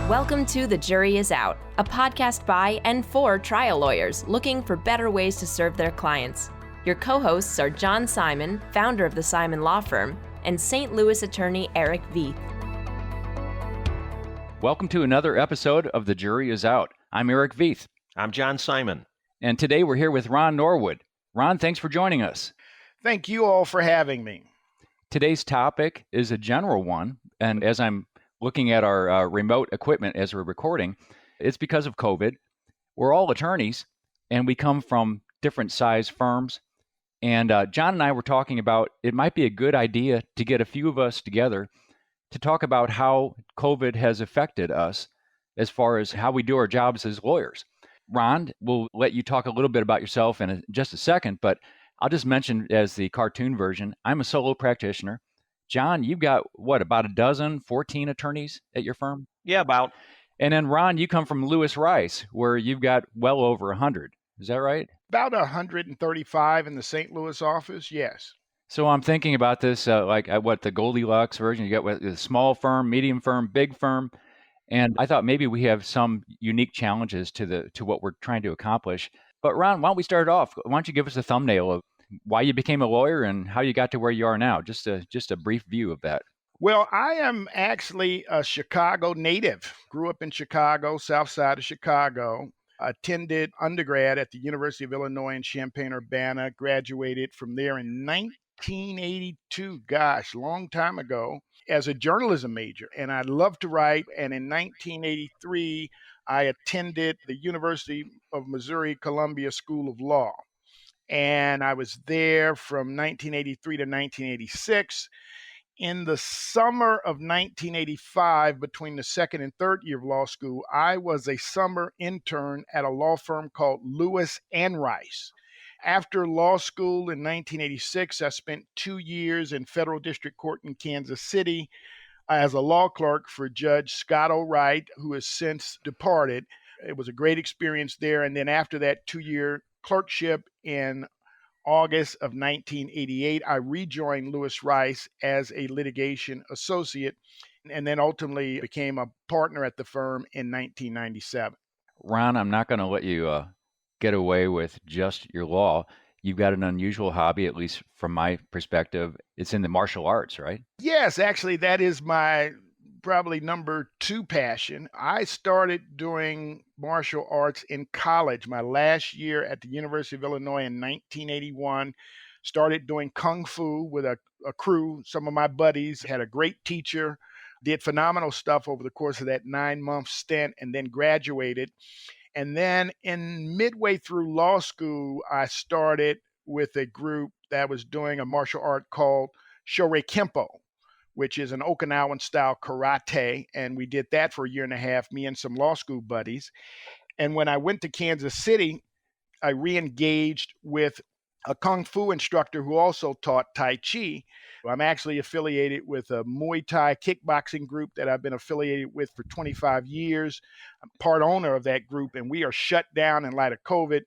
Welcome to The Jury is Out, a podcast by and for trial lawyers looking for better ways to serve their clients. Your co-hosts are John Simon, founder of the Simon Law Firm, and St. Louis attorney Erich Veith. Welcome to another episode of The Jury is Out. I'm Erich Veith. I'm John Simon. And today we're here with Ron Norwood. Ron, thanks for joining us. Thank you all for having me. Today's topic is a general one, and as I'm looking at our remote equipment as we're recording, it's because of COVID. We're all attorneys, and we come from different size firms. And John and I were talking about it might be a good idea to get a few of us together to talk about how COVID has affected us as far as how we do our jobs as lawyers. Ron, we'll let you talk a little bit about yourself in just a second, but I'll just mention as the cartoon version, I'm a solo practitioner. John, you've got, about 14 attorneys at your firm? Yeah, about. And then Ron, you come from Lewis Rice, where you've got well over 100. Is that right? About 135 in the St. Louis office, yes. So I'm thinking about this the Goldilocks version. You got a small firm, medium firm, big firm. And I thought maybe we have some unique challenges to what we're trying to accomplish. But Ron, why don't we start off? Why don't you give us a thumbnail of why you became a lawyer and how you got to where you are now? Just a brief view of that. Well, I am actually a Chicago native. Grew up in Chicago, south side of Chicago. Attended undergrad at the University of Illinois in Champaign-Urbana. Graduated from there in 1982. Gosh, long time ago. As a journalism major. And I love to write. And in 1983, I attended the University of Missouri-Columbia School of Law. And I was there from 1983 to 1986. In the summer of 1985, between the second and third year of law school, I was a summer intern at a law firm called Lewis and Rice. After law school in 1986, I spent 2 years in federal district court in Kansas City as a law clerk for Judge Scott O. Wright, who has since departed. It was a great experience there. And then after that 2-year clerkship in August of 1988, I rejoined Lewis Rice as a litigation associate and then ultimately became a partner at the firm in 1997. Ron, I'm not going to let you get away with just your law. You've got an unusual hobby, at least from my perspective. It's in the martial arts, right? Yes, actually, that is my probably number 2 passion. I started doing martial arts in college, my last year at the University of Illinois in 1981. Started doing Kung Fu with a crew. Some of my buddies had a great teacher, did phenomenal stuff over the course of that 9-month stint, and then graduated. And then in midway through law school, I started with a group that was doing a martial art called Shorei Kempo, which is an Okinawan-style karate. And we did that for a year and a half, me and some law school buddies. And when I went to Kansas City, I re-engaged with a Kung Fu instructor who also taught Tai Chi. I'm actually affiliated with a Muay Thai kickboxing group that I've been affiliated with for 25 years. I'm part owner of that group, and we are shut down in light of COVID.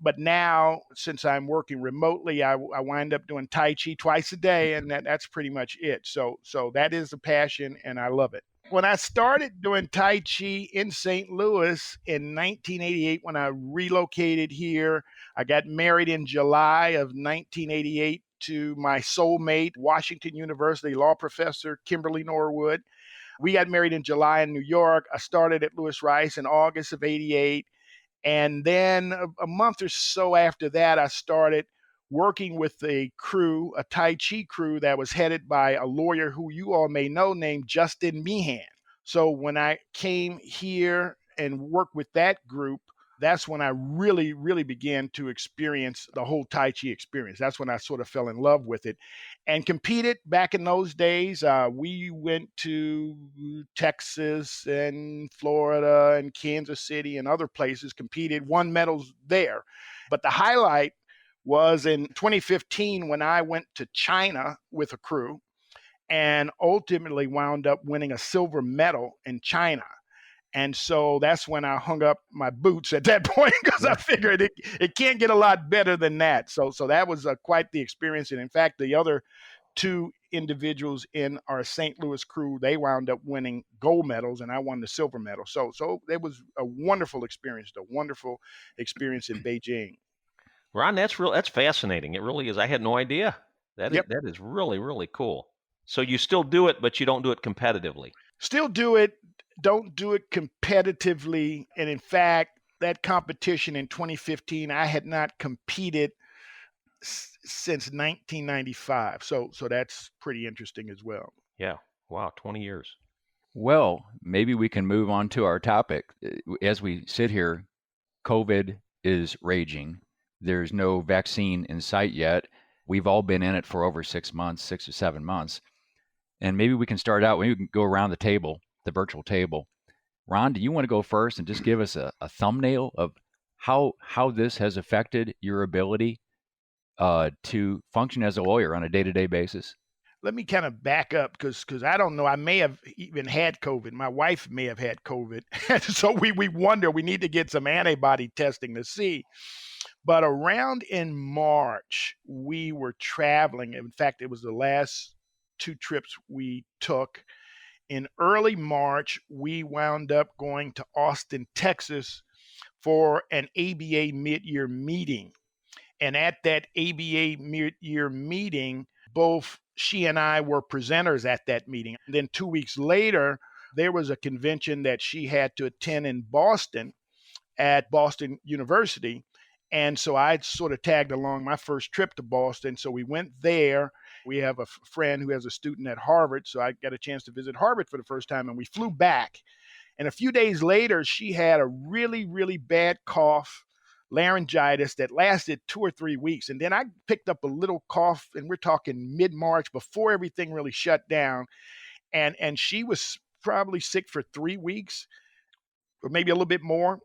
But now, since I'm working remotely, I wind up doing Tai Chi twice a day, and that's pretty much it. So that is a passion, and I love it. When I started doing Tai Chi in St. Louis in 1988, when I relocated here, I got married in July of 1988 to my soulmate, Washington University law professor, Kimberly Norwood. We got married in July in New York. I started at Lewis Rice in August of 88. And then a month or so after that, I started working with a crew, a Tai Chi crew that was headed by a lawyer who you all may know named Justin Meehan. So when I came here and worked with that group, that's when I really, really began to experience the whole Tai Chi experience. That's when I sort of fell in love with it and competed back in those days. We went to Texas and Florida and Kansas City and other places, competed, won medals there. But the highlight was in 2015 when I went to China with a crew and ultimately wound up winning a silver medal in China. And so that's when I hung up my boots at that point because I figured it can't get a lot better than that. So that was quite the experience. And in fact, the other 2 individuals in our St. Louis crew, they wound up winning gold medals, and I won the silver medal. So it was a wonderful experience in Beijing. Ron, that's fascinating. It really is. I had no idea. That is really, really cool. So you still do it, but you don't do it competitively. Still do it, don't do it competitively. And in fact, that competition in 2015, I had not competed since 1995. So that's pretty interesting as well. Yeah. Wow. 20 years. Well, maybe we can move on to our topic. As we sit here, COVID is raging. There's no vaccine in sight yet. We've all been in it for over 6 months, 6 or 7 months. And maybe we can start out, maybe we can go around the table, the virtual table. Ron, do you want to go first and just give us a thumbnail of how this has affected your ability to function as a lawyer on a day-to-day basis? Let me kind of back up because I don't know. I may have even had COVID. My wife may have had COVID. So we wonder, we need to get some antibody testing to see. But around in March, we were traveling. In fact, it was the last 2 trips we took. In early March, we wound up going to Austin, Texas for an ABA mid-year meeting. And at that ABA mid-year meeting, both she and I were presenters at that meeting. And then 2 weeks later, there was a convention that she had to attend in Boston at Boston University. And so I sort of tagged along my first trip to Boston. So we went there. We have a friend who has a student at Harvard. So I got a chance to visit Harvard for the first time, and we flew back. And a few days later, she had a really, really bad cough, laryngitis that lasted 2 or 3 weeks. And then I picked up a little cough, and we're talking mid-March before everything really shut down. And she was probably sick for 3 weeks or maybe a little bit more.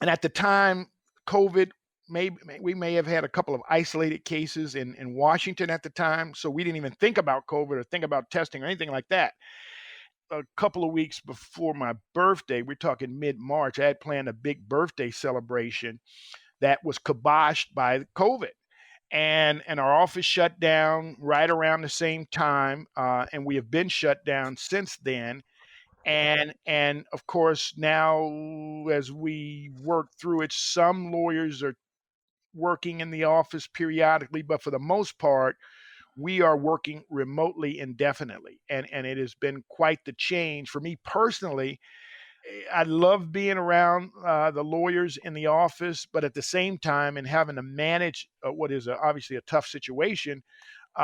And at the time, COVID, we may have had a couple of isolated cases in Washington at the time. So we didn't even think about COVID or think about testing or anything like that. A couple of weeks before my birthday, we're talking mid-March, I had planned a big birthday celebration that was kiboshed by COVID. And our office shut down right around the same time. And we have been shut down since then. And of course, now as we work through it, some lawyers are working in the office periodically, but for the most part, we are working remotely indefinitely. And it has been quite the change. For me personally, I love being around the lawyers in the office, but at the same time, and having to manage what is obviously a tough situation,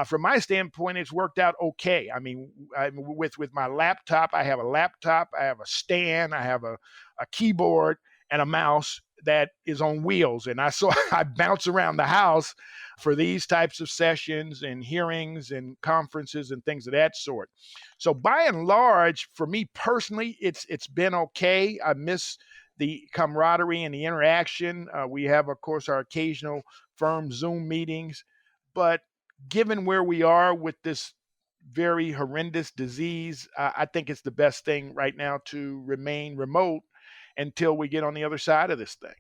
from my standpoint, it's worked out okay. I mean, with my laptop, I have a stand, I have a keyboard and a mouse that is on wheels. And I bounce around the house for these types of sessions and hearings and conferences and things of that sort. So by and large, for me personally, it's been okay. I miss the camaraderie and the interaction. We have, of course, our occasional firm Zoom meetings, but given where we are with this very horrendous disease, I think it's the best thing right now to remain remote until we get on the other side of this thing.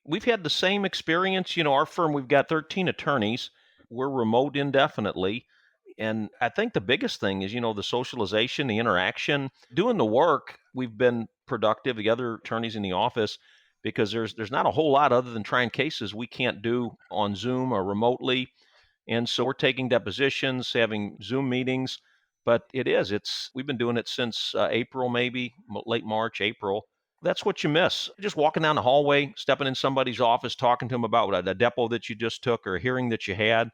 We've had the same experience. Our firm, we've got 13 attorneys. We're remote indefinitely. And I think the biggest thing is, the socialization, the interaction, doing the work. We've been productive, the other attorneys in the office, because there's not a whole lot other than trying cases we can't do on Zoom or remotely. And so we're taking depositions, having Zoom meetings. But we've been doing it since April, maybe late March, April. That's what you miss. Just walking down the hallway, stepping in somebody's office, talking to them about a depo that you just took or a hearing that you had.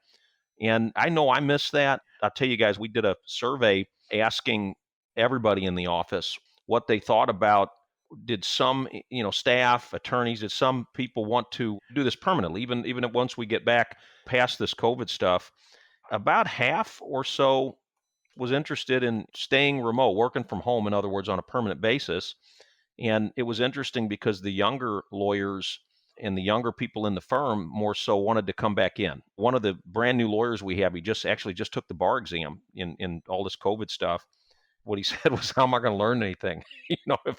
And I know I miss that. I'll tell you guys, we did a survey asking everybody in the office what they thought about, did some, staff, attorneys, did some people want to do this permanently, even once we get back past this COVID stuff. About half or so was interested in staying remote, working from home, in other words, on a permanent basis. And it was interesting because the younger lawyers and the younger people in the firm more so wanted to come back in. One of the brand new lawyers we have, he just took the bar exam in all this COVID stuff. What he said was, how am I going to learn anything, if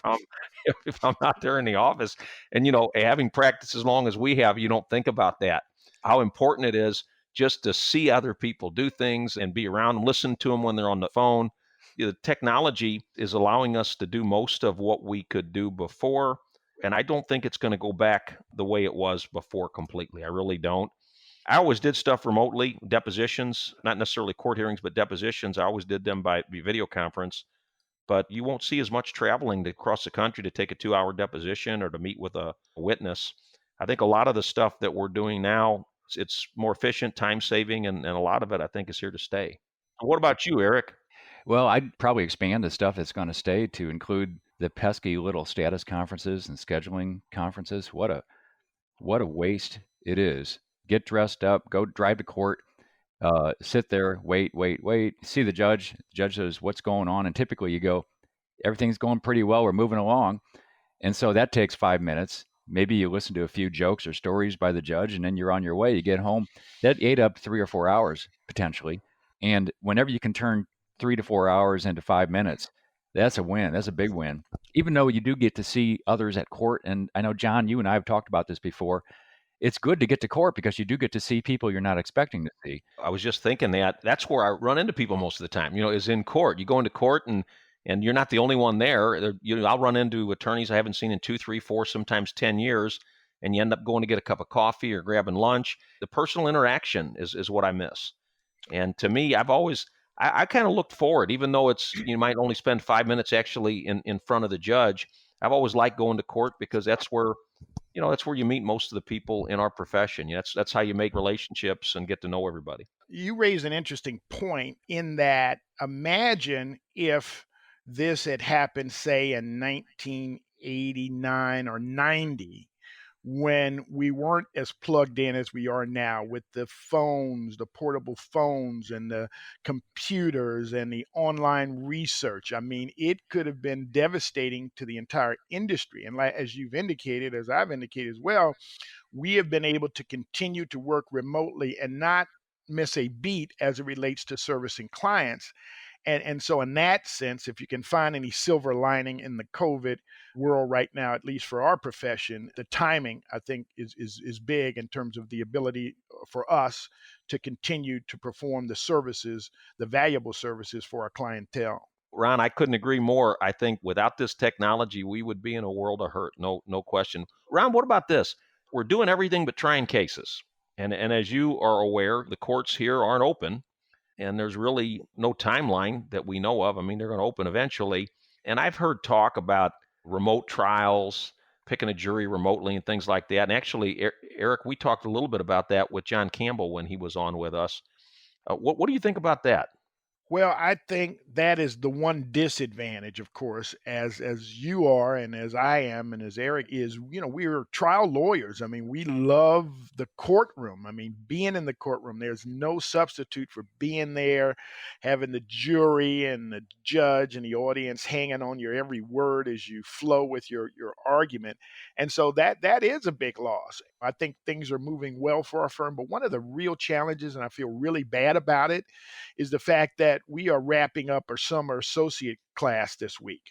I'm not there in the office? And, having practiced as long as we have, you don't think about that, how important it is just to see other people do things and be around them, listen to them when they're on the phone. The technology is allowing us to do most of what we could do before. And I don't think it's going to go back the way it was before completely. I really don't. I always did stuff remotely, depositions, not necessarily court hearings, but depositions. I always did them by video conference. But you won't see as much traveling to cross the country to take a 2-hour deposition or to meet with a witness. I think a lot of the stuff that we're doing now, it's more efficient, time saving, and a lot of it I think is here to stay. What about you, Eric? Well, I'd probably expand the stuff that's going to stay to include the pesky little status conferences and scheduling conferences. What a waste it is. Get dressed up, go drive to court, sit there, wait, see the judge. The judge says, what's going on? And typically you go, everything's going pretty well. We're moving along. And so that takes 5 minutes. Maybe you listen to a few jokes or stories by the judge, and then you're on your way. You get home. That ate up 3 or 4 hours potentially. And whenever you can turn 3 to 4 hours into 5 minutes, that's a win. That's a big win. Even though you do get to see others at court. And I know, John, you and I have talked about this before. It's good to get to court because you do get to see people you're not expecting to see. I was just thinking that's where I run into people most of the time, is in court. You go into court and you're not the only one there. I'll run into attorneys I haven't seen in 2, 3, 4, sometimes 10 years, and you end up going to get a cup of coffee or grabbing lunch. The personal interaction is what I miss. And to me, I kind of looked forward, even though you might only spend 5 minutes actually in front of the judge. I've always liked going to court because that's where you meet most of the people in our profession. That's how you make relationships and get to know everybody. You raise an interesting point in that imagine if this had happened, say, in 1989 or 90, when we weren't as plugged in as we are now with the phones, the portable phones and the computers and the online research. I mean, it could have been devastating to the entire industry. And as you've indicated, as I've indicated as well, we have been able to continue to work remotely and not miss a beat as it relates to servicing clients. And so in that sense, if you can find any silver lining in the COVID world right now, at least for our profession, the timing, I think, is big in terms of the ability for us to continue to perform the services, the valuable services for our clientele. Ron, I couldn't agree more. I think without this technology, we would be in a world of hurt. No question. Ron, what about this? We're doing everything but trying cases. And as you are aware, the courts here aren't open. And there's really no timeline that we know of. I mean, they're going to open eventually. And I've heard talk about remote trials, picking a jury remotely and things like that. And actually, Eric, we talked a little bit about that with John Campbell when he was on with us. What do you think about that? Well, I think that is the one disadvantage, of course, as you are and as I am and as Eric is, we're trial lawyers. I mean, we love the courtroom. I mean, being in the courtroom, there's no substitute for being there, having the jury and the judge and the audience hanging on your every word as you flow with your argument. And so that is a big loss. I think things are moving well for our firm, but one of the real challenges, and I feel really bad about it, is the fact that we are wrapping up our summer associate class this week.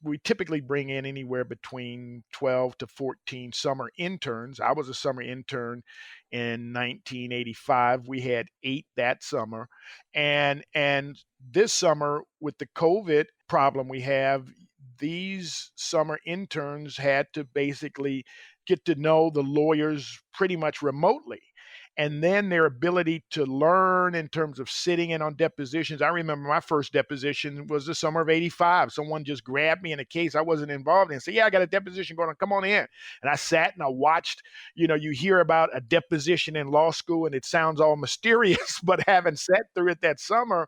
We typically bring in anywhere between 12 to 14 summer interns. I was a summer intern in 1985. We had 8 that summer. And this summer, with the COVID problem we have, these summer interns had to basically get to know the lawyers pretty much remotely. And then their ability to learn in terms of sitting in on depositions. I remember my first deposition was the summer of 85. Someone just grabbed me in a case I wasn't involved in and said, yeah, I got a deposition going on. Come on in. And I sat and I watched, you hear about a deposition in law school and it sounds all mysterious, but having sat through it that summer,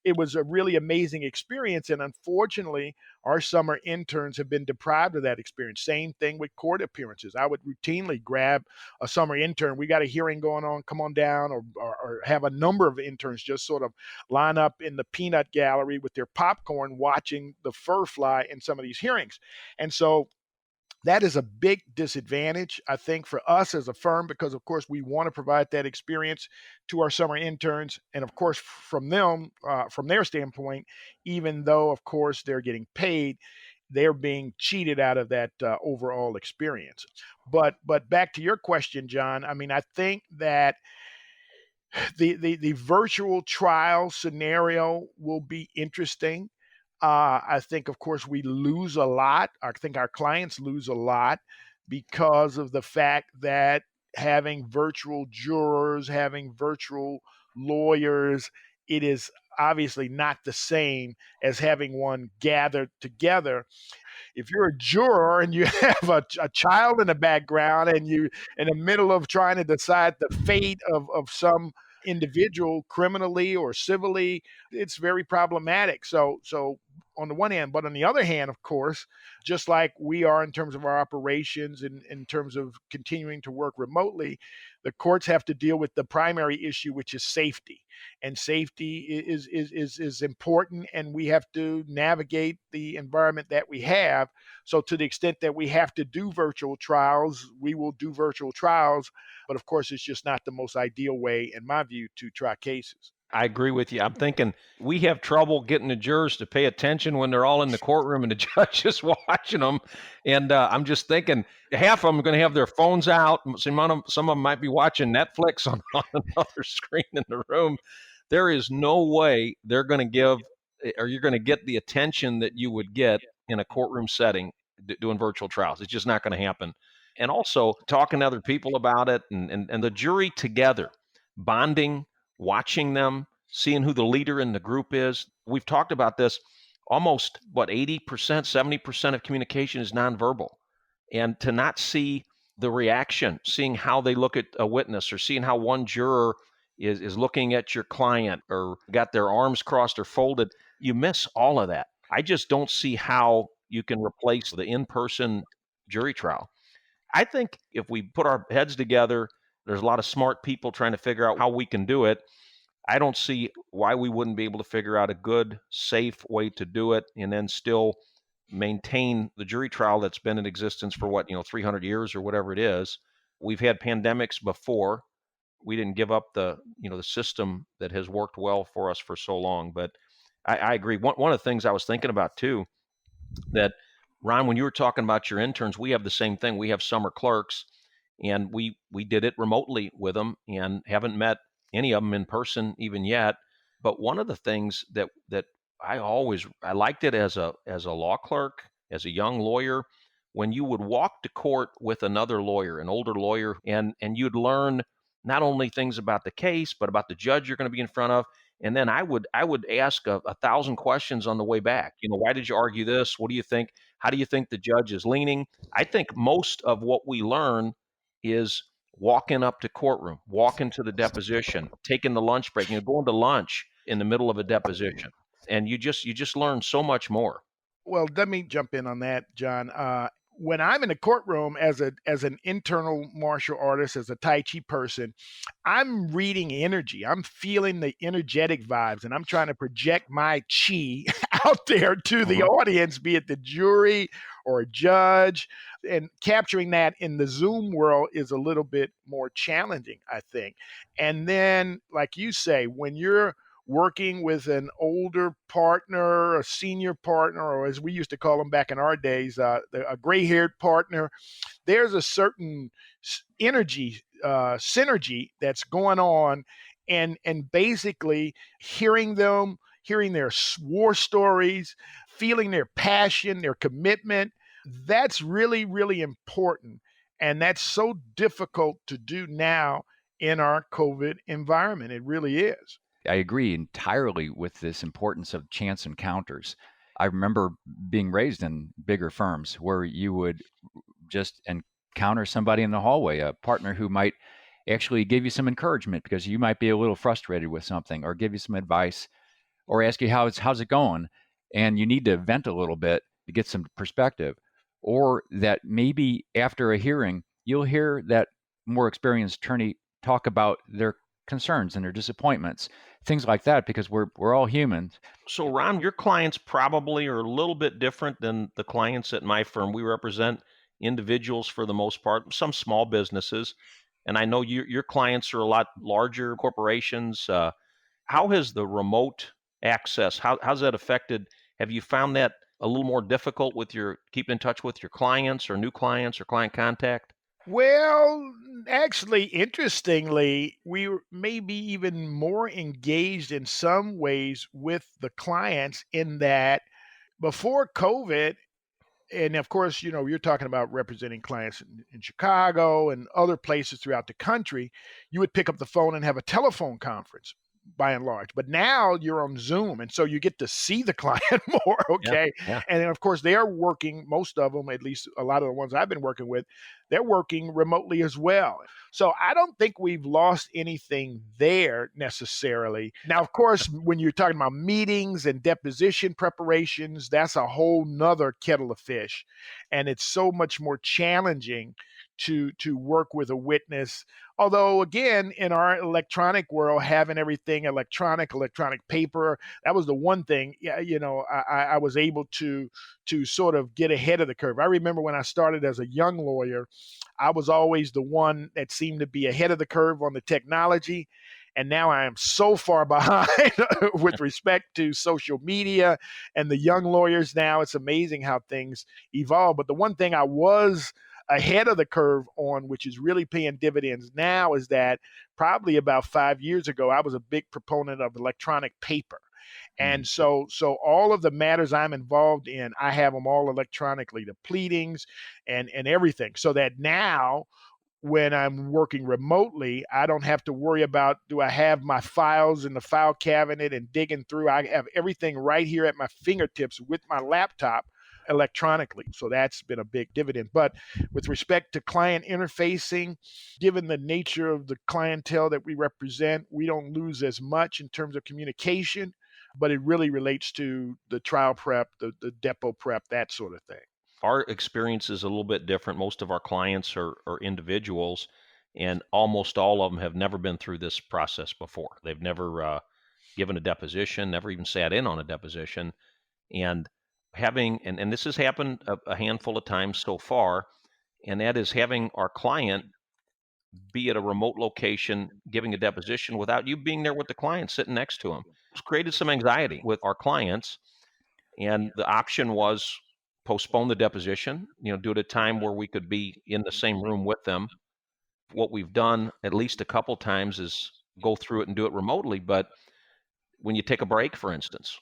it was a really amazing experience. And unfortunately, our summer interns have been deprived of that experience. Same thing with court appearances. I would routinely grab a summer intern. We got a hearing going on, come on down, or have a number of interns just sort of line up in the peanut gallery with their popcorn watching the fur fly in some of these hearings. And so that is a big disadvantage, I think, for us as a firm, because, of course, we want to provide that experience to our summer interns. And, of course, from their standpoint, even though, of course, they're getting paid, they're being cheated out of that overall experience. But back to your question, John, I mean, I think that The virtual trial scenario will be interesting. I think, of course, we lose a lot. I think our clients lose a lot because of the fact that having virtual jurors, having virtual lawyers, it is obviously not the same as having one gathered together. If you're a juror and you have a child in the background and you in the middle of trying to decide the fate of some individual criminally or civilly, it's very problematic. So on the one hand, but on the other hand, of course, just like we are in terms of our operations and in terms of continuing to work remotely, the courts have to deal with the primary issue, which is safety. And safety is important, and we have to navigate the environment that we have. So to the extent that we have to do virtual trials, we will do virtual trials. But of course, it's just not the most ideal way, in my view, to try cases. I agree with you. I'm thinking we have trouble getting the jurors to pay attention when they're all in the courtroom and the judge is watching them. And I'm just thinking half of them are going to have their phones out. Some of them might be watching Netflix on another screen in the room. There is no way they're going to give, or you're going to get the attention that you would get in a courtroom setting doing virtual trials. It's just not going to happen. And also talking to other people about it and the jury together, bonding, watching them, seeing who the leader in the group is. We've talked about this. Almost, 80%, 70% of communication is nonverbal. And to not see the reaction, seeing how they look at a witness or seeing how one juror is looking at your client or got their arms crossed or folded, you miss all of that. I just don't see how you can replace the in-person jury trial. I think if we put our heads together, there's a lot of smart people trying to figure out how we can do it. I don't see why we wouldn't be able to figure out a good, safe way to do it and then still maintain the jury trial that's been in existence for 300 years or whatever it is. We've had pandemics before. We didn't give up the system that has worked well for us for so long. But I agree. One of the things I was thinking about too, that Ron, when you were talking about your interns, we have the same thing. We have summer clerks, and we did it remotely with them and haven't met any of them in person even yet. But one of the things that I liked it as a law clerk, as a young lawyer, when you would walk to court with another lawyer, an older lawyer, and you'd learn not only things about the case, but about the judge you're going to be in front of. And then I would ask 1,000 questions on the way back. Why did you argue this? What do you think? How do you think the judge is leaning? I think most of what we learn is walking up to courtroom, walking to the deposition, taking the lunch break, going to lunch in the middle of a deposition. And you just learn so much more. Well, let me jump in on that, John. When I'm in the courtroom as an internal martial artist, as a Tai Chi person, I'm reading energy. I'm feeling the energetic vibes, and I'm trying to project my chi out there to the audience, be it the jury or a judge. And capturing that in the Zoom world is a little bit more challenging, I think. And then, like you say, when you're working with an older partner, a senior partner, or as we used to call them back in our days, a gray-haired partner, there's a certain energy, synergy that's going on, and basically hearing their war stories, feeling their passion, their commitment, that's really, really important. And that's so difficult to do now in our COVID environment. It really is. I agree entirely with this importance of chance encounters. I remember being raised in bigger firms where you would just encounter somebody in the hallway, a partner who might actually give you some encouragement because you might be a little frustrated with something, or give you some advice, or ask you how's it going, and you need to vent a little bit to get some perspective. Or that maybe after a hearing, you'll hear that more experienced attorney talk about their concerns and their disappointments, things like that, because we're all humans. So Ron, your clients probably are a little bit different than the clients at my firm. We represent individuals for the most part, some small businesses, and I know your clients are a lot larger corporations. How has the remote access, how's that affected? Have you found that a little more difficult with keep in touch with your clients or new clients or client contact? Well, actually, interestingly, we were maybe even more engaged in some ways with the clients in that before COVID, and of course, you're talking about representing clients in Chicago and other places throughout the country, you would pick up the phone and have a telephone conference by and large. But now you're on Zoom, and so you get to see the client more, Yeah, okay? yeah. And then, of course, they are working, most of them, at least a lot of the ones I've been working with, they're working remotely as well. So I don't think we've lost anything there necessarily. Now, of course, when you're talking about meetings and deposition preparations, that's a whole nother kettle of fish. And it's so much more challenging to work with a witness. Although again, in our electronic world, having everything electronic paper, that was the one thing. Yeah, I was able to sort of get ahead of the curve. I remember when I started as a young lawyer, I was always the one that seemed to be ahead of the curve on the technology. And now I am so far behind with respect to social media and the young lawyers now. It's amazing how things evolve. But the one thing I was ahead of the curve on, which is really paying dividends now, is that probably about 5 years ago, I was a big proponent of electronic paper. And so all of the matters I'm involved in, I have them all electronically, the pleadings and everything, so that now when I'm working remotely, I don't have to worry about, do I have my files in the file cabinet and digging through. I have everything right here at my fingertips with my laptop electronically. So that's been a big dividend. But with respect to client interfacing, given the nature of the clientele that we represent, we don't lose as much in terms of communication, but it really relates to the trial prep, the depo prep, that sort of thing. Our experience is a little bit different. Most of our clients are individuals, and almost all of them have never been through this process before. They've never given a deposition, never even sat in on a deposition. And and this has happened a handful of times so far, and that is having our client be at a remote location giving a deposition without you being there with the client sitting next to him. It's created some anxiety with our clients, and the option was postpone the deposition, do it at a time where we could be in the same room with them. What we've done at least a couple times is go through it and do it remotely. But when you take a break, for instance,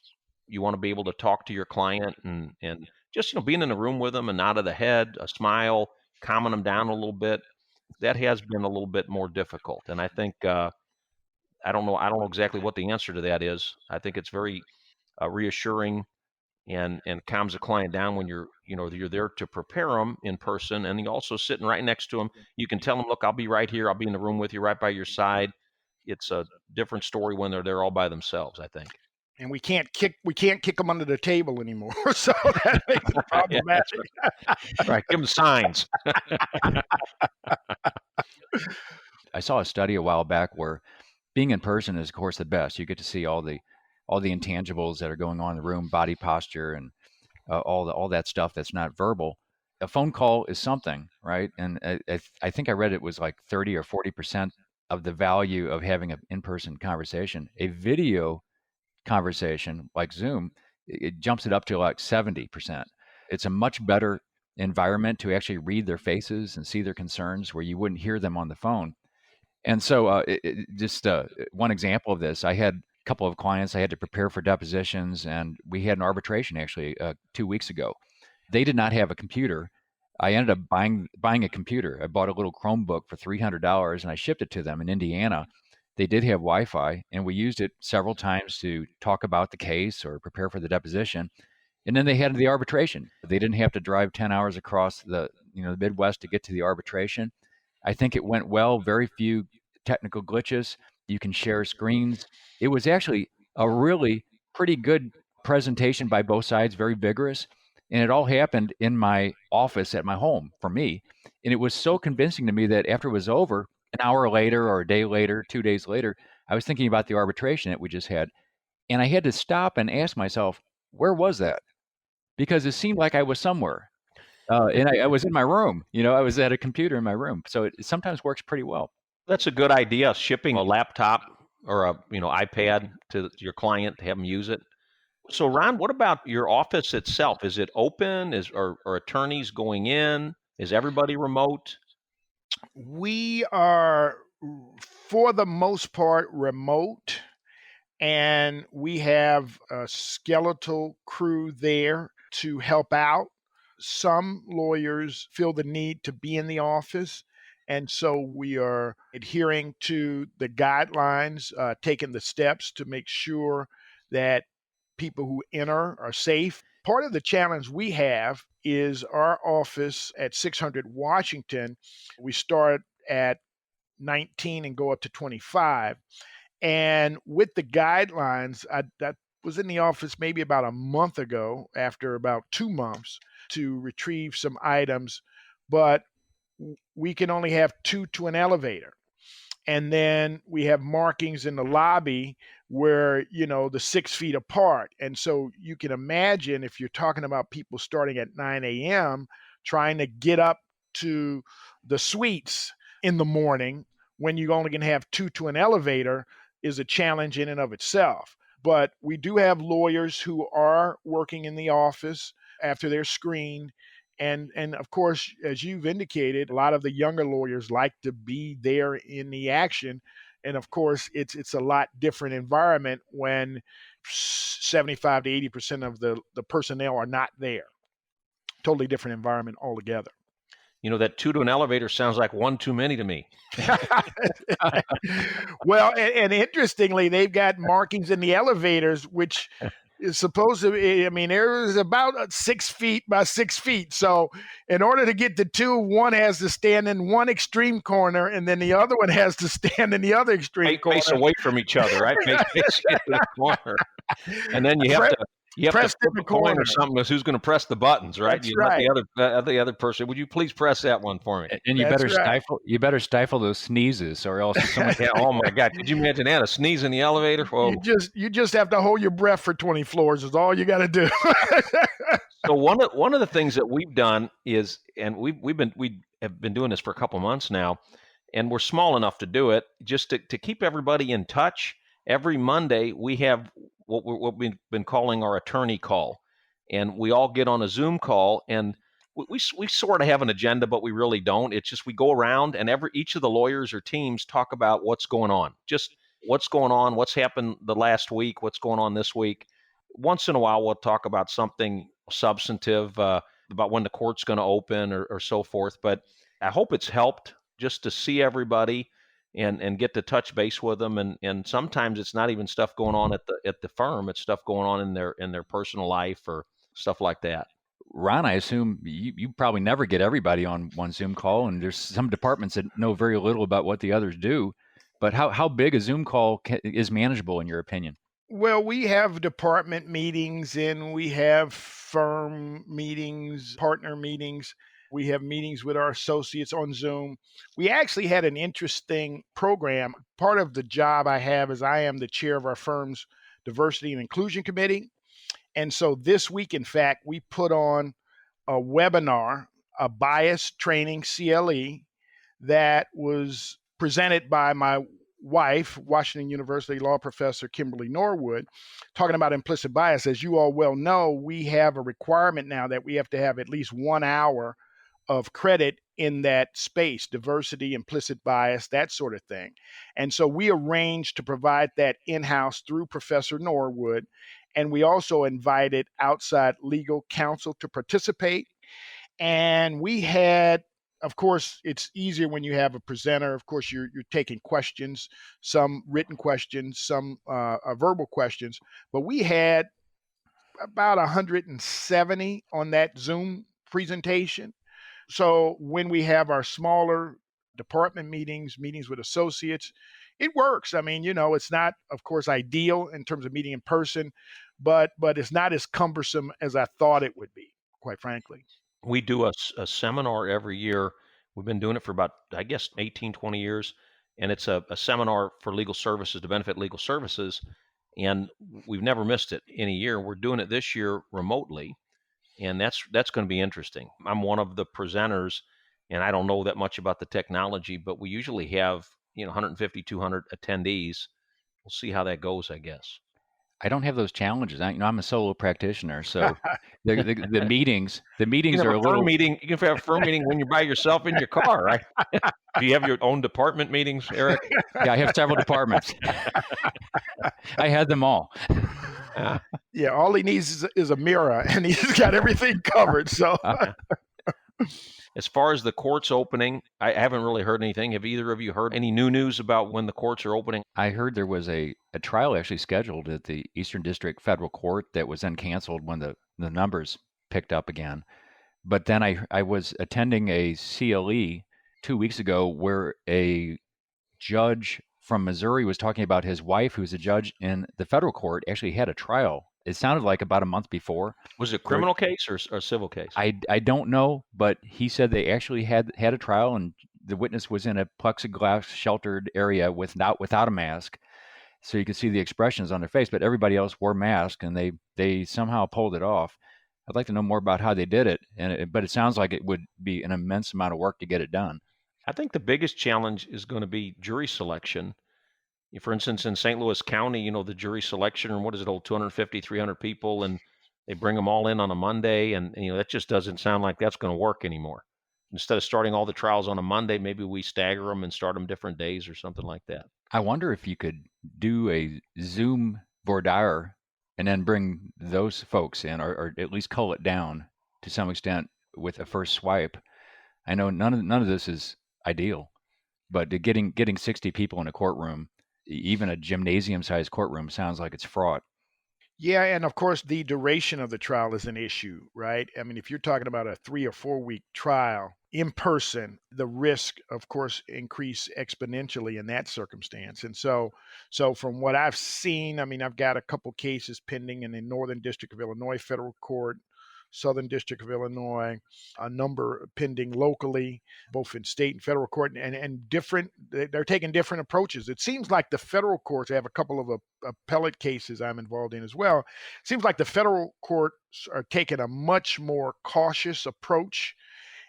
you want to be able to talk to your client and just, being in the room with them, a nod of the head, a smile, calming them down a little bit. That has been a little bit more difficult. And I think, I don't know exactly what the answer to that is. I think it's very reassuring and calms the client down when you're there to prepare them in person, and you're also sitting right next to them. You can tell them, look, I'll be right here. I'll be in the room with you, right by your side. It's a different story when they're there all by themselves, I think. And we can't kick them under the table anymore, so that makes it problematic. Right, give them signs. I saw a study a while back where being in person is, of course, the best. You get to see all the intangibles that are going on in the room, body posture, and all that stuff that's not verbal. A phone call is something, right? And I think I read it was like 30 or 40% of the value of having an in-person conversation. A video conversation like Zoom, it jumps it up to like 70%. It's a much better environment to actually read their faces and see their concerns where you wouldn't hear them on the phone. And so just one example of this, I had a couple of clients I had to prepare for depositions, and we had an arbitration actually 2 weeks ago. They did not have a computer. I ended up buying a computer. I bought a little Chromebook for $300 and I shipped it to them in Indiana. They did have Wi-Fi, and we used it several times to talk about the case or prepare for the deposition. And then they had the arbitration. They didn't have to drive 10 hours across the Midwest to get to the arbitration. I think it went well, very few technical glitches. You can share screens. It was actually a really pretty good presentation by both sides, very vigorous. And it all happened in my office at my home for me. And it was so convincing to me that after it was over, an hour later or a day later, 2 days later, I was thinking about the arbitration that we just had. And I had to stop and ask myself, where was that? Because it seemed like I was somewhere. And I was in my room, I was at a computer in my room. So it sometimes works pretty well. That's a good idea, shipping a laptop or a iPad to your client to have them use it. So Ron, what about your office itself? Is it open? Are attorneys going in? Is everybody remote? We are, for the most part, remote, and we have a skeletal crew there to help out. Some lawyers feel the need to be in the office, and so we are adhering to the guidelines, taking the steps to make sure that people who enter are safe. Part of the challenge we have is our office at 600 Washington. We start at 19 and go up to 25. And with the guidelines, that was in the office maybe about a month ago, after about 2 months, to retrieve some items, but we can only have two to an elevator. And then we have markings in the lobby where, the 6 feet apart. And so you can imagine, if you're talking about people starting at 9 a.m., trying to get up to the suites in the morning when you only can have two to an elevator is a challenge in and of itself. But we do have lawyers who are working in the office after they're screened. And of course, as you've indicated, a lot of the younger lawyers like to be there in the action. And of course, it's a lot different environment when 75 to 80% of the personnel are not there. Totally different environment altogether. That two to an elevator sounds like one too many to me. Well, and interestingly, they've got markings in the elevators, which is supposed to be, there is about 6 feet by 6 feet. So in order to get the two, one has to stand in one extreme corner, and then the other one has to stand in the other extreme corner. Face away from each other, right? Face in the corner. And then you have to flip a coin or something. Who's going to press the buttons, right? That's right. Let the other person. Would you please press that one for me? And you better stifle those sneezes, or else someone. Yeah, oh my God! Could you imagine that? A sneeze in the elevator? Whoa. You just have to hold your breath for 20 floors. Is all you got to do. So one of the things that we've done is, and we have been doing this for a couple months now, and we're small enough to do it, just to keep everybody in touch. Every Monday we have what we've been calling our attorney call, and we all get on a Zoom call, and we sort of have an agenda, but we really don't. It's just we go around, and each of the lawyers or teams talk about what's going on, just what's going on, what's happened the last week, what's going on this week. Once in a while, we'll talk about something substantive, about when the court's going to open or so forth. But I hope it's helped just to see everybody and get to touch base with them. And sometimes it's not even stuff going on at the firm. It's stuff going on in their personal life or stuff like that. Ron, I assume you probably never get everybody on one Zoom call, and there's some departments that know very little about what the others do. But how big a Zoom call is manageable in your opinion? Well, we have department meetings, and we have firm meetings, partner meetings. We have meetings with our associates on Zoom. We actually had an interesting program. Part of the job I have is I am the chair of our firm's diversity and inclusion committee. And so this week, in fact, we put on a webinar, a bias training CLE, that was presented by my wife, Washington University law professor Kimberly Norwood, talking about implicit bias. As you all well know, we have a requirement now that we have to have at least 1 hour of credit in that space, diversity, implicit bias, that sort of thing. And so we arranged to provide that in-house through Professor Norwood. And we also invited outside legal counsel to participate. And we had, of course, it's easier when you have a presenter. Of course, you're taking questions, some written questions, some verbal questions. But we had about 170 on that Zoom presentation. So when we have our smaller department meetings with associates, it works. It's not, of course, ideal in terms of meeting in person, but it's not as cumbersome as I thought it would be, quite frankly. We do a seminar every year. We've been doing it for about, 18, 20 years. And it's a seminar for legal services, to benefit legal services. And we've never missed it in a year. We're doing it this year remotely. And that's going to be interesting. I'm one of the presenters, and I don't know that much about the technology, but we usually have 150, 200 attendees. We'll see how that goes, I guess. I don't have those challenges. I'm a solo practitioner, so the meetings You can have are a a firm little. meeting. You can have a firm meeting when you're by yourself in your car, right? Do you have your own department meetings, Eric? Yeah, I have several departments. I had them all. Yeah, all he needs is a mirror, and he's got everything covered. So, As far as the courts opening, I haven't really heard anything. Have either of you heard any new news about when the courts are opening? I heard there was a trial actually scheduled at the Eastern District Federal Court that was then canceled when the numbers picked up again. But then I was attending a CLE 2 weeks ago where a judge from Missouri was talking about his wife, who's a judge in the federal court, actually had a trial. It sounded like about a month before. Was it a criminal case or a civil case? I don't know, but he said they actually had a trial, and the witness was in a plexiglass sheltered area without a mask, so you could see the expressions on their face. But everybody else wore masks, and they somehow pulled it off. I'd like to know more about how they did it, but it sounds like it would be an immense amount of work to get it done. I think the biggest challenge is going to be jury selection. For instance, in St. Louis County, the jury selection room, what does it hold, 250, 300 people, and they bring them all in on a Monday, and that just doesn't sound like that's going to work anymore. Instead of starting all the trials on a Monday, maybe we stagger them and start them different days or something like that. I wonder if you could do a Zoom voir dire and then bring those folks in, or at least cull it down to some extent with a first swipe. I know none of this is ideal, but getting 60 people in a courtroom, even a gymnasium-sized courtroom, sounds like it's fraught. yeah, and of course, the duration of the trial is an issue, right? I mean, if you're talking about a 3 or 4 week trial in person, the risk, of course, increase exponentially in that circumstance. And so from what I've seen, I mean, I've got a couple cases pending in the Northern District of Illinois Federal Court, Southern District of Illinois, a number pending locally, both in state and federal court, and different. They're taking different approaches. It seems like the federal courts, I have a couple of appellate cases I'm involved in as well. It seems like the federal courts are taking a much more cautious approach.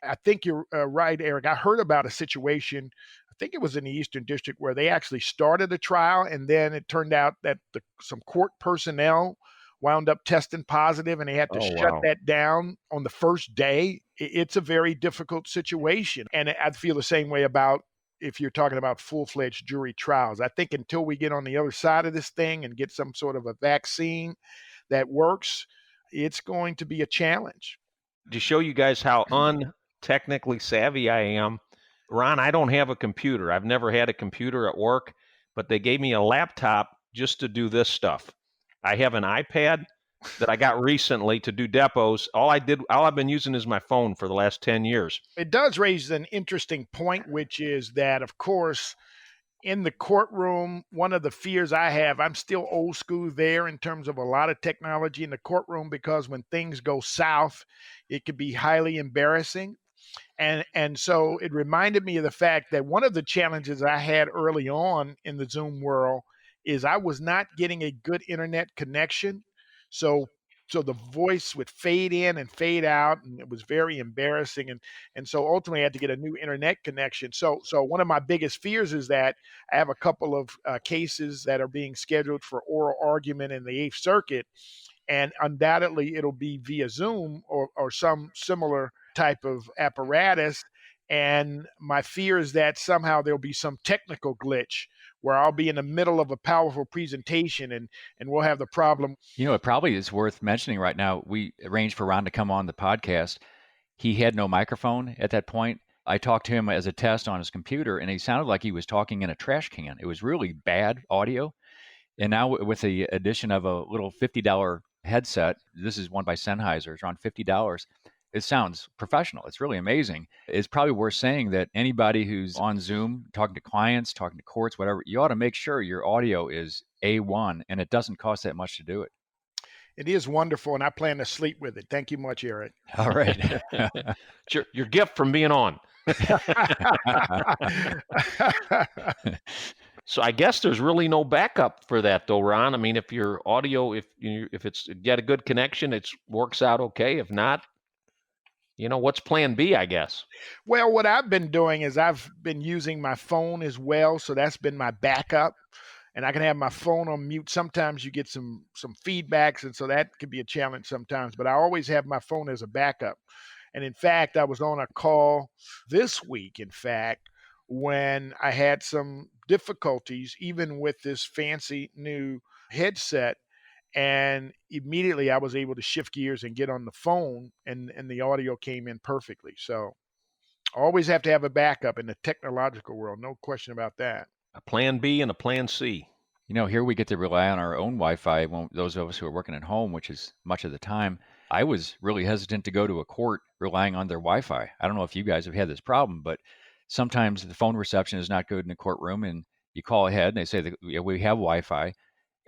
I think you're right, Eric. I heard about a situation, I think it was in the Eastern District, where they actually started a trial, and then it turned out that some court personnel wound up testing positive, and they had to shut that down on the first day. It's a very difficult situation. And I feel the same way about if you're talking about full-fledged jury trials. I think until we get on the other side of this thing and get some sort of a vaccine that works, it's going to be a challenge. To show you guys how untechnically savvy I am, Ron, I don't have a computer. I've never had a computer at work, but they gave me a laptop just to do this stuff. I have an iPad that I got recently to do depots. All I've been using is my phone for the last 10 years. It does raise an interesting point, which is that, of course, in the courtroom, one of the fears I have, I'm still old school there in terms of a lot of technology in the courtroom, because when things go south, it could be highly embarrassing. And so it reminded me of the fact that one of the challenges I had early on in the Zoom world is I was not getting a good internet connection. So the voice would fade in and fade out, and it was very embarrassing. And so ultimately I had to get a new internet connection. So one of my biggest fears is that I have a couple of cases that are being scheduled for oral argument in the Eighth Circuit, and undoubtedly it'll be via Zoom or some similar type of apparatus. And my fear is that somehow there'll be some technical glitch where I'll be in the middle of a powerful presentation and we'll have the problem. It probably is worth mentioning right now. We arranged for Ron to come on the podcast. He had no microphone at that point. I talked to him as a test on his computer, and he sounded like he was talking in a trash can. It was really bad audio. And now with the addition of a little $50 headset, this is one by Sennheiser, it's around $50. It sounds professional. It's really amazing. It's probably worth saying that anybody who's on Zoom, talking to clients, talking to courts, whatever, you ought to make sure your audio is A1, and it doesn't cost that much to do it. It is wonderful, and I plan to sleep with it. Thank you much, Eric. All right. It's your gift from being on. So I guess there's really no backup for that, though, Ron. I mean, if your audio, if you get a good connection, it works out okay. If not, what's plan B, I guess? Well, what I've been doing is I've been using my phone as well. So that's been my backup. and I can have my phone on mute. Sometimes you get some feedbacks, and so that can be a challenge sometimes. But I always have my phone as a backup. And in fact, I was on a call this week, in fact, when I had some difficulties, even with this fancy new headset. And immediately I was able to shift gears and get on the phone, and the audio came in perfectly. So always have to have a backup in the technological world. No question about that. A plan B and a plan C. Here we get to rely on our own Wi-Fi. When those of us who are working at home, which is much of the time, I was really hesitant to go to a court relying on their Wi-Fi. I don't know if you guys have had this problem, but sometimes the phone reception is not good in a courtroom, and you call ahead and they say that yeah, we have Wi-Fi,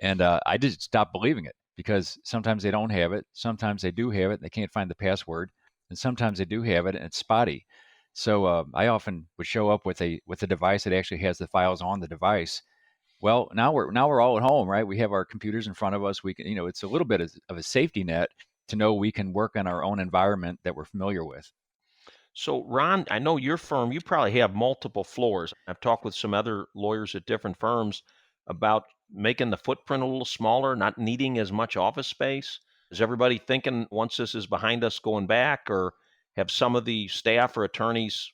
and I just stopped believing it because sometimes they don't have it, sometimes they do have it, and they can't find the password, and sometimes they do have it and it's spotty. So I often would show up with a device that actually has the files on the device. Well, now we're all at home, right? We have our computers in front of us. We can, it's a little bit of a safety net to know we can work in our own environment that we're familiar with. So, Ron, I know your firm, you probably have multiple floors. I've talked with some other lawyers at different firms about making the footprint a little smaller, not needing as much office space. Is everybody thinking once this is behind us going back, or have some of the staff or attorneys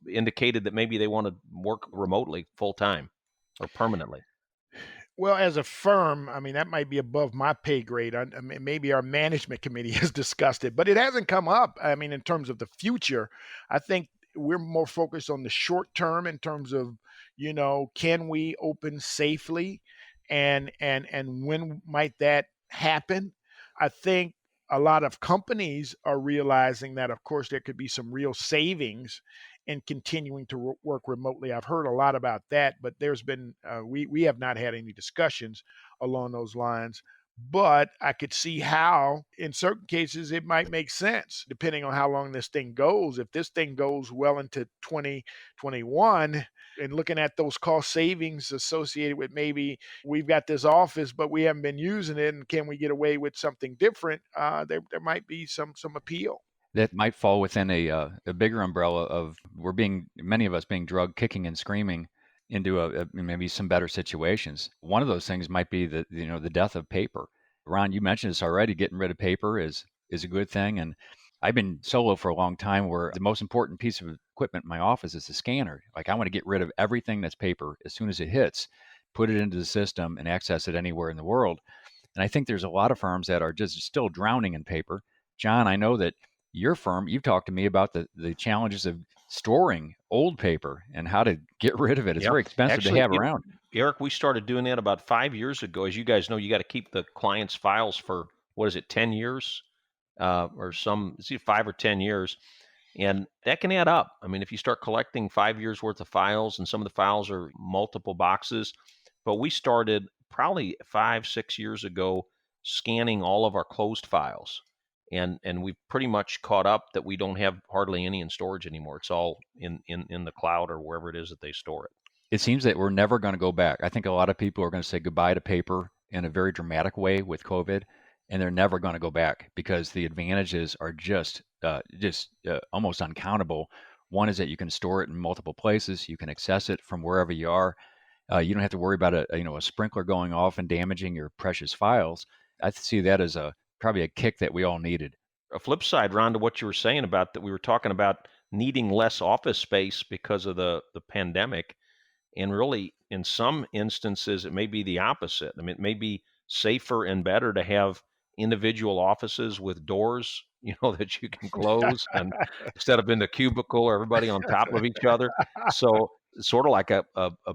indicated that maybe they want to work remotely full time or permanently? Well, as a firm, I mean, that might be above my pay grade. Maybe our management committee has discussed it, but it hasn't come up. I mean, in terms of the future, I think we're more focused on the short term in terms of, can we open safely, and when might that happen? I think a lot of companies are realizing that, of course, there could be some real savings in continuing to work remotely. I've heard a lot about that, but there's been we have not had any discussions along those lines. But I could see how, in certain cases, it might make sense, depending on how long this thing goes. If this thing goes well into 2021, and looking at those cost savings associated with maybe we've got this office, but we haven't been using it, and can we get away with something different? There might be some appeal. That might fall within a bigger umbrella of many of us being drugged, kicking and screaming into maybe some better situations. One of those things might be the death of paper. Ron, you mentioned this already. Getting rid of paper is a good thing, and I've been solo for a long time. Where the most important piece of equipment in my office is the scanner. Like I want to get rid of everything that's paper as soon as it hits, put it into the system, and access it anywhere in the world. And I think there's a lot of firms that are just still drowning in paper. John, I know that your firm, you've talked to me about the challenges of storing old paper and how to get rid of it. It's very expensive to have around. Erich, we started doing that about 5 years ago. As you guys know, you got to keep the client's files for, 10 years? Or it's either 5 or 10 years. And that can add up. I mean, if you start collecting 5 years worth of files, and some of the files are multiple boxes, but we started probably 5-6 years ago scanning all of our closed files. And we've pretty much caught up that we don't have hardly any in storage anymore. It's all in the cloud or wherever it is that they store it. It seems that we're never going to go back. I think a lot of people are going to say goodbye to paper in a very dramatic way with COVID, and they're never going to go back because the advantages are just almost uncountable. One is that you can store it in multiple places. You can access it from wherever you are. You don't have to worry about a sprinkler going off and damaging your precious files. I see that as probably a kick that we all needed. A flip side, Ron, to what you were saying about that, we were talking about needing less office space because of the pandemic. And really, in some instances, it may be the opposite. I mean, it may be safer and better to have individual offices with doors, that you can close, and instead of in the cubicle or everybody on top of each other. So sort of like a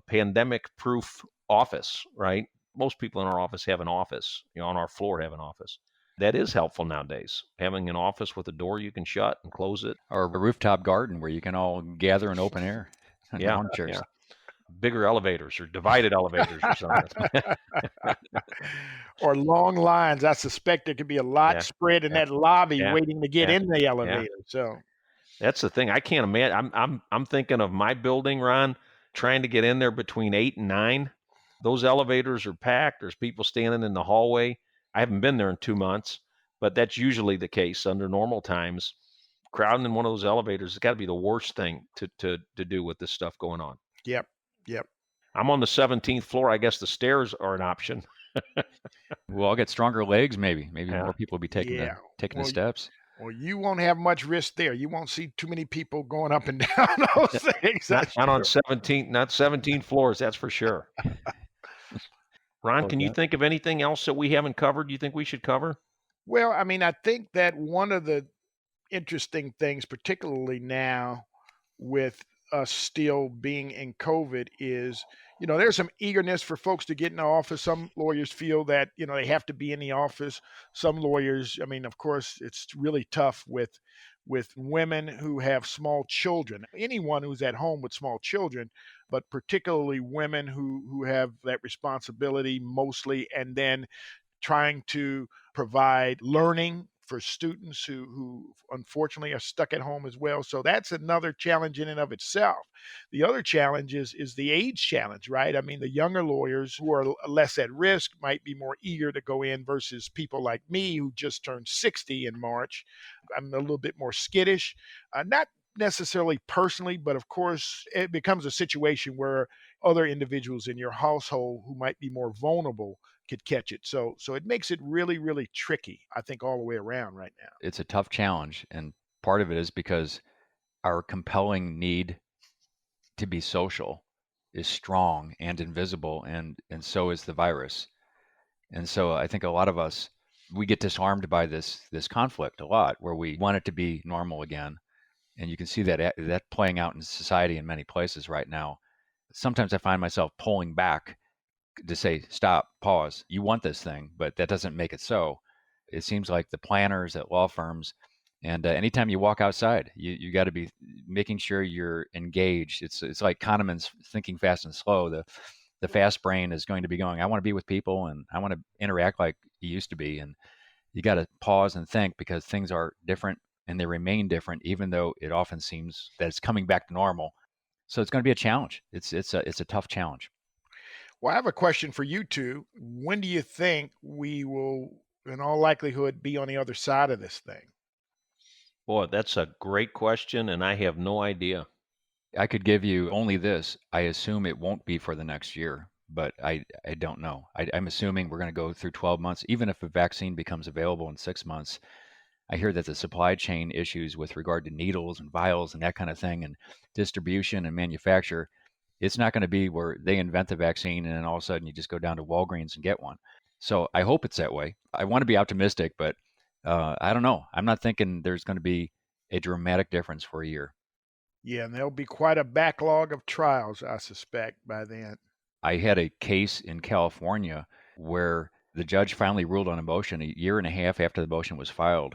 pandemic-proof office, right? Most people in our office have an office, on our floor have an office. That is helpful nowadays, having an office with a door you can shut and close it. Or a rooftop garden where you can all gather in open air. Yeah. Bigger elevators or divided elevators or something. Or long lines. I suspect there could be a lot spread in that lobby waiting to get in the elevator. So that's the thing. I can't imagine. I'm thinking of my building, Ron, trying to get in there between 8 and 9. Those elevators are packed. There's people standing in the hallway. I haven't been there in 2 months, but that's usually the case under normal times. Crowding in one of those elevators has got to be the worst thing to do with this stuff going on. Yep. I'm on the 17th floor. I guess the stairs are an option. We'll all get stronger legs, maybe. Maybe Yeah. more people will be taking Yeah. the Well, steps. Well, you won't have much risk there. You won't see too many people going up and down those things. Not, That's not on true. 17 floors, that's for sure. Ron, can you think of anything else that we haven't covered you think we should cover? Well, I mean, I think that one of the interesting things, particularly now with us still being in COVID, is, there's some eagerness for folks to get in the office. Some lawyers feel that, they have to be in the office. Some lawyers, I mean, of course, it's really tough with women who have small children, anyone who's at home with small children, but particularly women who have that responsibility mostly, and then trying to provide learning for students who unfortunately are stuck at home as well. So that's another challenge in and of itself. The other challenge is the age challenge, right? I mean, the younger lawyers who are less at risk might be more eager to go in versus people like me who just turned 60 in March. I'm a little bit more skittish, not necessarily personally, but of course, it becomes a situation where other individuals in your household who might be more vulnerable could catch it. So it makes it really, really tricky, I think, all the way around right now. It's a tough challenge, and part of it is because our compelling need to be social is strong and invisible, and so is the virus. And so I think a lot of us, we get disarmed by this conflict a lot, where we want it to be normal again. And you can see that playing out in society in many places right now. Sometimes I find myself pulling back to say, stop, pause. You want this thing, but that doesn't make it so. It seems like the planners at law firms, and anytime you walk outside, you got to be making sure you're engaged. It's like Kahneman's thinking fast and slow. The fast brain is going to be going, I want to be with people and I want to interact like he used to be. And you got to pause and think, because things are different and they remain different, even though it often seems that it's coming back to normal. So it's going to be a challenge. It's a tough challenge. Well, I have a question for you two. When do you think we will, in all likelihood, be on the other side of this thing? Boy, that's a great question, and I have no idea. I could give you only this. I assume it won't be for the next year, but I don't know. I'm assuming we're going to go through 12 months. Even if a vaccine becomes available in 6 months, I hear that the supply chain issues with regard to needles and vials and that kind of thing, and distribution and manufacture, it's not going to be where they invent the vaccine and then all of a sudden you just go down to Walgreens and get one. So I hope it's that way. I want to be optimistic, but I don't know. I'm not thinking there's going to be a dramatic difference for a year. Yeah, and there'll be quite a backlog of trials, I suspect, by then. I had a case in California where the judge finally ruled on a motion a year and a half after the motion was filed.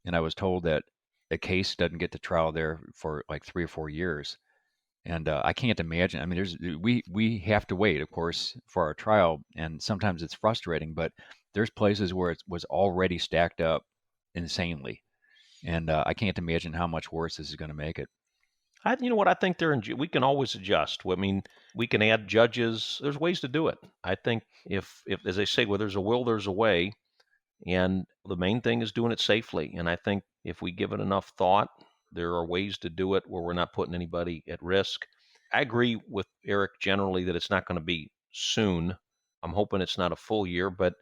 And I was told that a case doesn't get to trial there for like 3 or 4 years. And I can't imagine. I mean, we have to wait, of course, for our trial, and sometimes it's frustrating. But there's places where it was already stacked up insanely, and I can't imagine how much worse this is going to make it. You know what? I think we can always adjust. I mean, we can add judges. There's ways to do it. I think if as they say, where there's a will, there's a way. And the main thing is doing it safely. And I think if we give it enough thought, there are ways to do it where we're not putting anybody at risk. I agree with Erich generally that it's not going to be soon. I'm hoping it's not a full year, but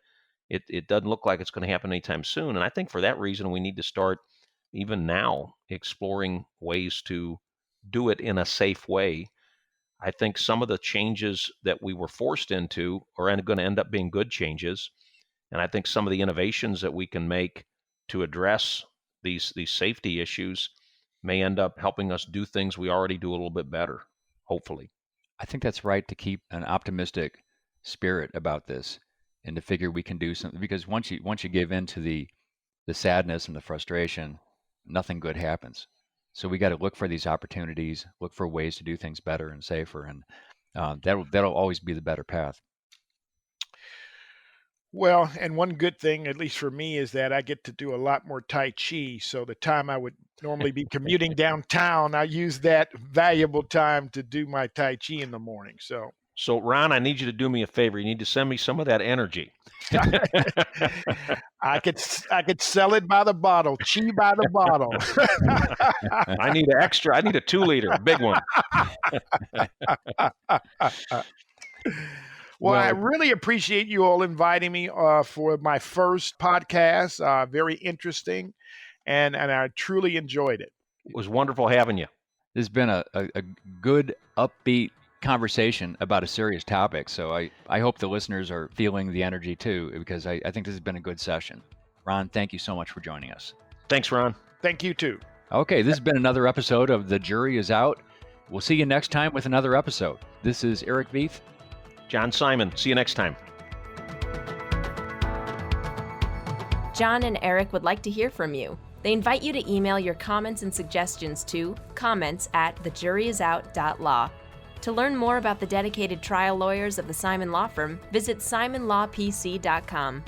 it doesn't look like it's going to happen anytime soon. And I think for that reason, we need to start even now exploring ways to do it in a safe way. I think some of the changes that we were forced into are going to end up being good changes. And I think some of the innovations that we can make to address these safety issues may end up helping us do things we already do a little bit better, hopefully. I think that's right, to keep an optimistic spirit about this and to figure we can do something, because once you give in to the sadness and the frustration, nothing good happens. So we got to look for these opportunities, look for ways to do things better and safer, and that'll always be the better path. Well, and one good thing, at least for me, is that I get to do a lot more Tai Chi. So the time I would normally be commuting downtown, I use that valuable time to do my Tai Chi in the morning. So Ron, I need you to do me a favor. You need to send me some of that energy. I could sell it by the bottle, chi by the bottle. I need an extra. I need a 2-liter, big one. Well, I really appreciate you all inviting me for my first podcast. Very interesting, and I truly enjoyed it. It was wonderful having you. This has been a good, upbeat conversation about a serious topic. So I hope the listeners are feeling the energy too, because I think this has been a good session. Ron, thank you so much for joining us. Thanks, Ron. Thank you too. Okay, this has been another episode of The Jury is Out. We'll see you next time with another episode. This is Erich Veith. John Simon. See you next time. John and Erich would like to hear from you. They invite you to email your comments and suggestions to comments@thejuryisout.law. To learn more about the dedicated trial lawyers of the Simon Law Firm, visit simonlawpc.com.